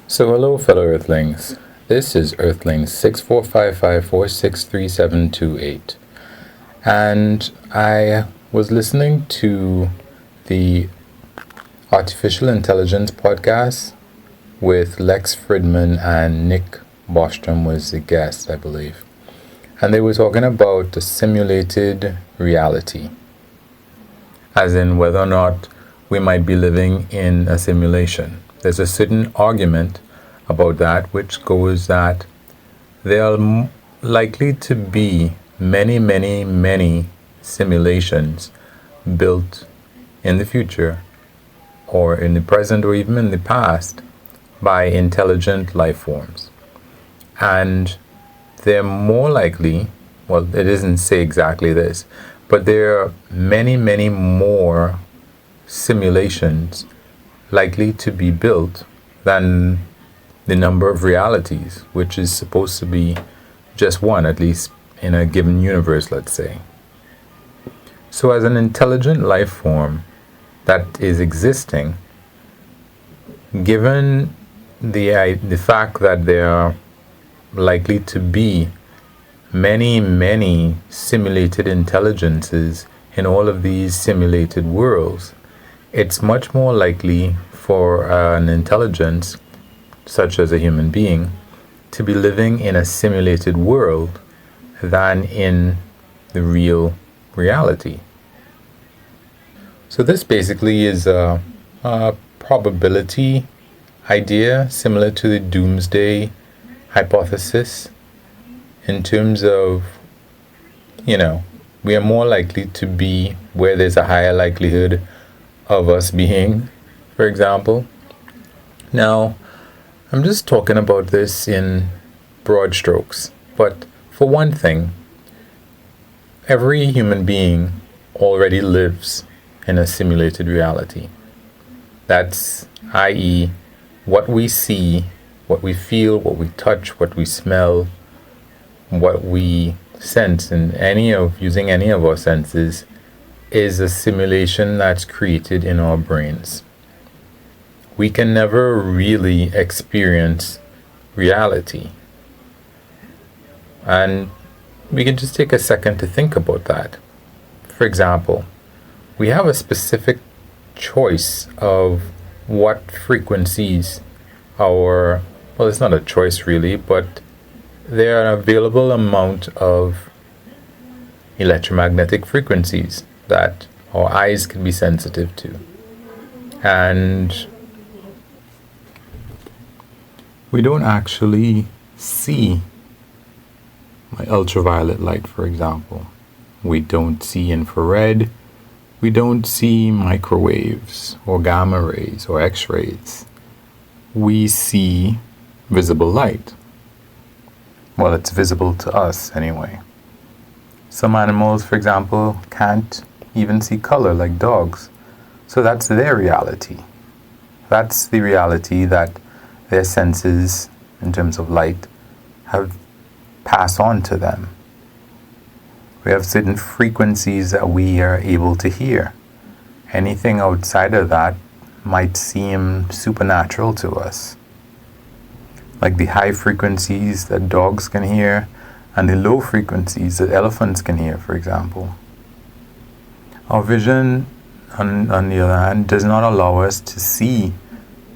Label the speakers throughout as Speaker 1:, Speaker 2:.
Speaker 1: So, hello, fellow Earthlings. This is Earthling 6455463728. And I was listening to the Artificial Intelligence podcast with Lex Friedman and Nick Bostrom was the guest, I believe. And they were talking about the simulated reality, as in whether or not we might be living in a simulation. There's a certain argument about that, which goes that there are likely to be many simulations built in the future, or in the present, or even in the past, by intelligent life forms. And they're more likely, well, it doesn't say exactly this, but there are many more simulations likely to be built than the number of realities, which is supposed to be just one, at least in a given universe, let's say. So as an intelligent life form that is existing, given the fact that there are likely to be many simulated intelligences in all of these simulated worlds, it's much more likely for an intelligence, such as a human being, to be living in a simulated world than in the real reality. So this basically is a probability idea similar to the doomsday hypothesis, in terms of, we are more likely to be where there's a higher likelihood of us being, for example. Now, I'm just talking about this in broad strokes, but for one thing, every human being already lives in a simulated reality. That's, i.e., what we see, what we feel, what we touch, what we smell, what we sense, and using any of our senses, is a simulation that's created in our brains. We can never really experience reality. And we can just take a second to think about that. For example, we have a specific choice of what frequencies it's not a choice really, but there are an available amount of electromagnetic frequencies that our eyes can be sensitive to. And we don't actually see ultraviolet light, for example. We don't see infrared. We don't see microwaves or gamma rays or X-rays. We see visible light. Well, it's visible to us anyway. Some animals, for example, can't even see color, like dogs. So that's their reality. That's the reality that their senses, in terms of light, have passed on to them. We have certain frequencies that we are able to hear. Anything outside of that might seem supernatural to us. Like the high frequencies that dogs can hear and the low frequencies that elephants can hear, for example. Our vision, on the other hand, does not allow us to see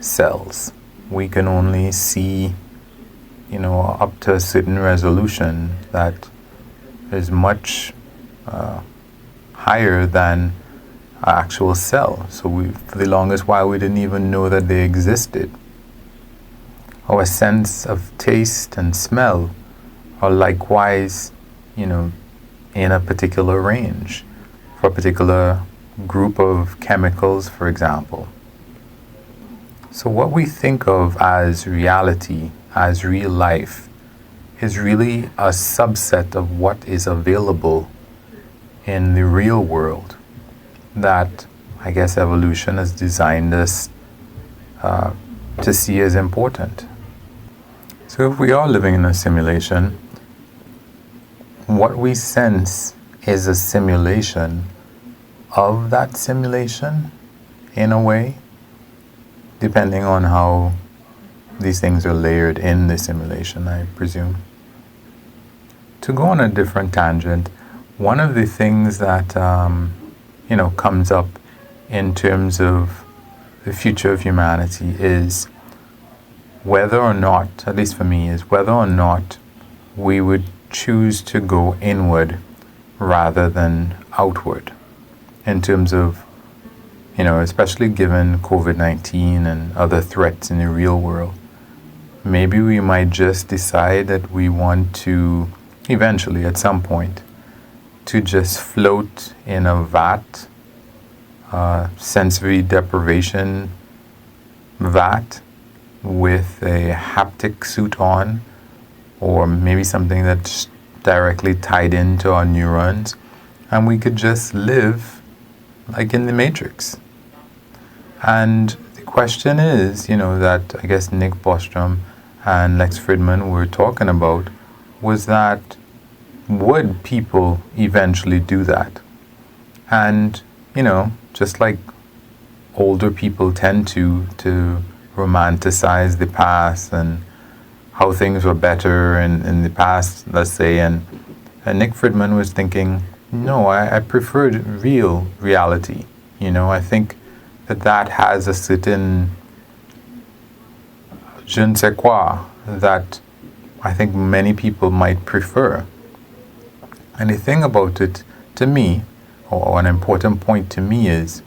Speaker 1: cells. We can only see, up to a certain resolution that is much higher than an actual cell. So for the longest while, we didn't even know that they existed. Our sense of taste and smell are likewise, in a particular range for a particular group of chemicals, for example. So what we think of as reality, as real life, is really a subset of what is available in the real world that, I guess, evolution has designed us to see as important. So if we are living in a simulation, what we sense is a simulation of that simulation, in a way, depending on how these things are layered in the simulation, I presume. To go on a different tangent, one of the things that comes up in terms of the future of humanity is whether or not, at least for me, is whether or not we would choose to go inward rather than outward in terms of, especially given COVID-19 and other threats in the real world. Maybe we might just decide that we want to, eventually, at some point, to just float in a vat, sensory deprivation vat with a haptic suit on, or maybe something that's directly tied into our neurons, and we could just live like in the Matrix. And the question is, that I guess Nick Bostrom and Lex Friedman were talking about, was that would people eventually do that? And, just like older people tend to romanticize the past and how things were better in the past, let's say, and Nick Friedman was thinking, no, I preferred real reality. I think that has a certain je ne sais quoi that I think many people might prefer. And the thing about it, to me, or an important point to me, is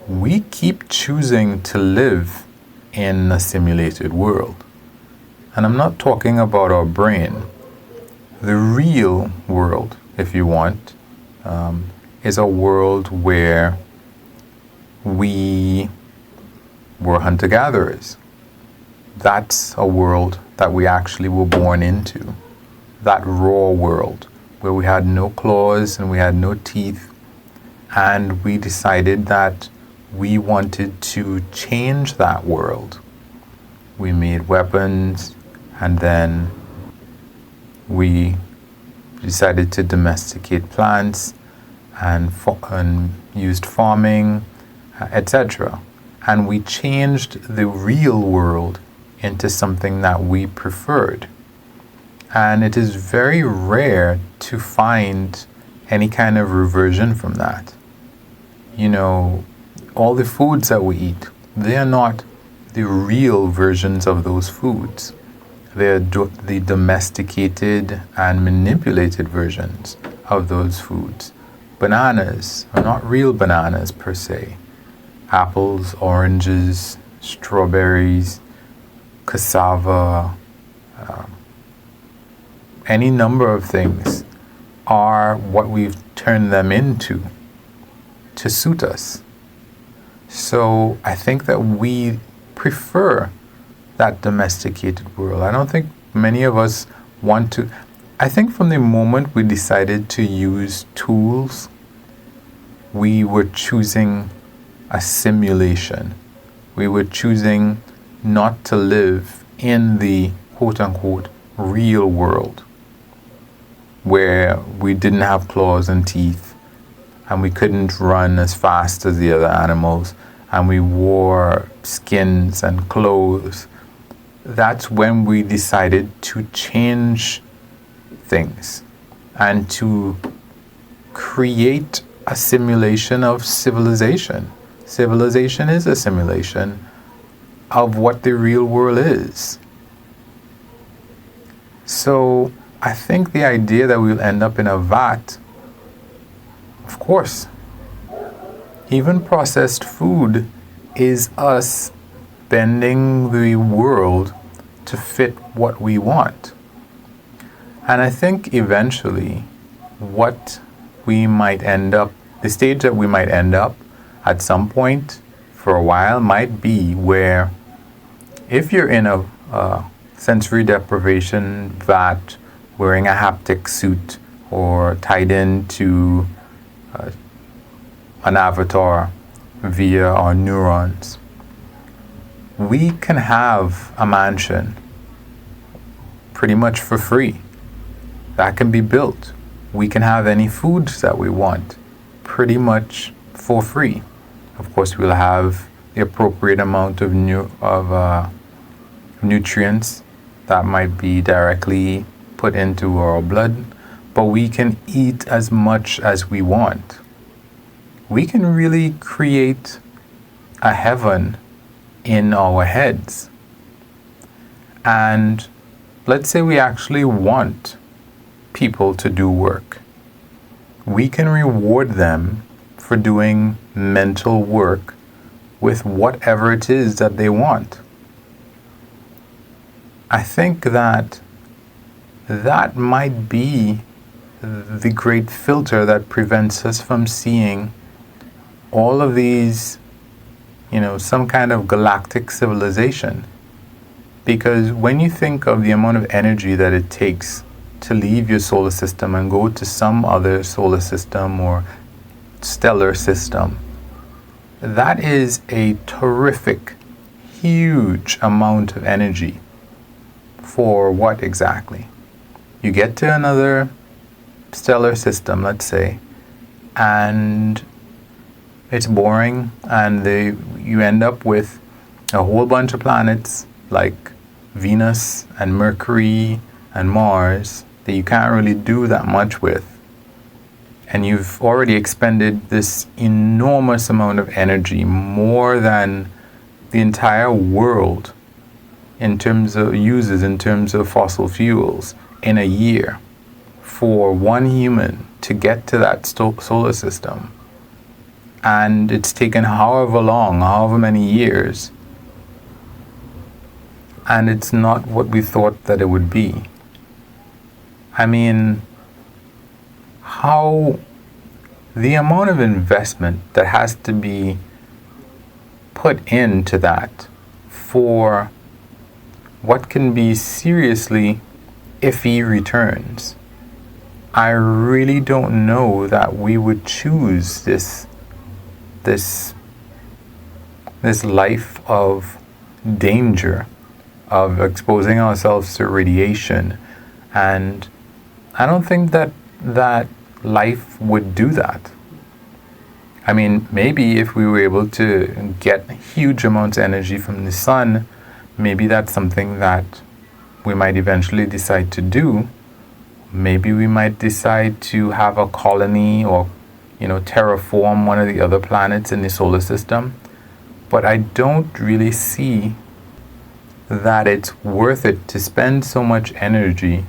Speaker 1: we keep choosing to live in a simulated world. And I'm not talking about our brain. The real world, if you want, is a world where we were hunter-gatherers. That's a world that we actually were born into. That raw world where we had no claws and we had no teeth, and we decided that we wanted to change that world. We made weapons, and then we decided to domesticate plants and used farming, etc. And we changed the real world into something that we preferred. And it is very rare to find any kind of reversion from that. All the foods that we eat, they are not the real versions of those foods. They're the domesticated and manipulated versions of those foods. Bananas are not real bananas per se. Apples, oranges, strawberries, cassava, any number of things are what we've turned them into to suit us. So I think that we prefer that domesticated world. I don't think many of us want to. I think from the moment we decided to use tools, we were choosing a simulation. We were choosing not to live in the quote-unquote real world where we didn't have claws and teeth and we couldn't run as fast as the other animals and we wore skins and clothes. That's when we decided to change things and to create a simulation of civilization. Civilization is a simulation of what the real world is. So I think the idea that we'll end up in a vat, of course, even processed food is us bending the world to fit what we want. And I think eventually what we might end up, the stage that we might end up at some point for a while might be where if you're in a sensory deprivation vat wearing a haptic suit or tied into an avatar via our neurons, we can have a mansion pretty much for free. That can be built. We can have any foods that we want pretty much for free. Of course, we'll have the appropriate amount of nutrients that might be directly put into our blood, but we can eat as much as we want. We can really create a heaven in our heads. And let's say we actually want people to do work. We can reward them for doing mental work with whatever it is that they want. I think that might be the great filter that prevents us from seeing all of these, some kind of galactic civilization. Because when you think of the amount of energy that it takes to leave your solar system and go to some other solar system or stellar system, that is a terrific, huge amount of energy. For what exactly? You get to another stellar system, let's say, and it's boring, and you end up with a whole bunch of planets like Venus and Mercury and Mars that you can't really do that much with. And you've already expended this enormous amount of energy, more than the entire world in terms of fossil fuels in a year, for one human to get to that solar system. And it's taken however many years, and it's not what we thought that it would be. I mean, how the amount of investment that has to be put into that for what can be seriously iffy returns. I really don't know that we would choose this life of danger, of exposing ourselves to radiation, and I don't think that life would do that. I mean, maybe if we were able to get huge amounts of energy from the sun, maybe that's something that we might eventually decide to do. Maybe we might decide to have a colony or, terraform one of the other planets in the solar system. But I don't really see that it's worth it to spend so much energy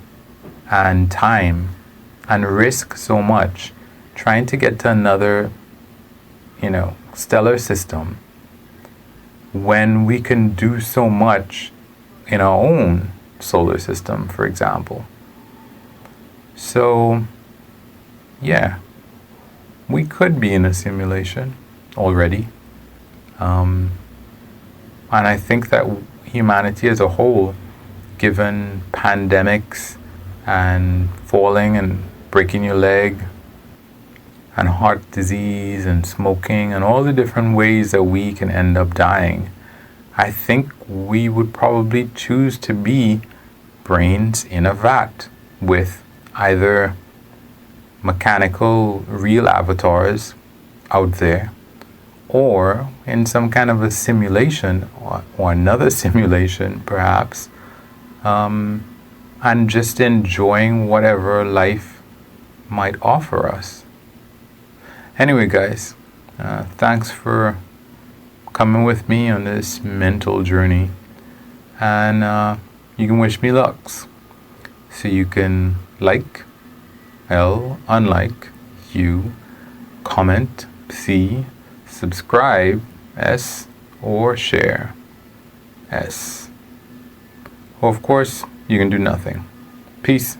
Speaker 1: and time and risk so much trying to get to another, stellar system, when we can do so much in our own solar system, for example. So, yeah, we could be in a simulation already. And I think that humanity as a whole, given pandemics and falling and breaking your leg and heart disease and smoking and all the different ways that we can end up dying, I think we would probably choose to be brains in a vat with either mechanical real avatars out there, or in some kind of a simulation or another simulation perhaps, and just enjoying whatever life might offer us. Anyway, guys, thanks for coming with me on this mental journey, and you can wish me lucks. So you can like, L, unlike, U, comment, C, subscribe, S, or share, S. Or of course, you can do nothing. Peace.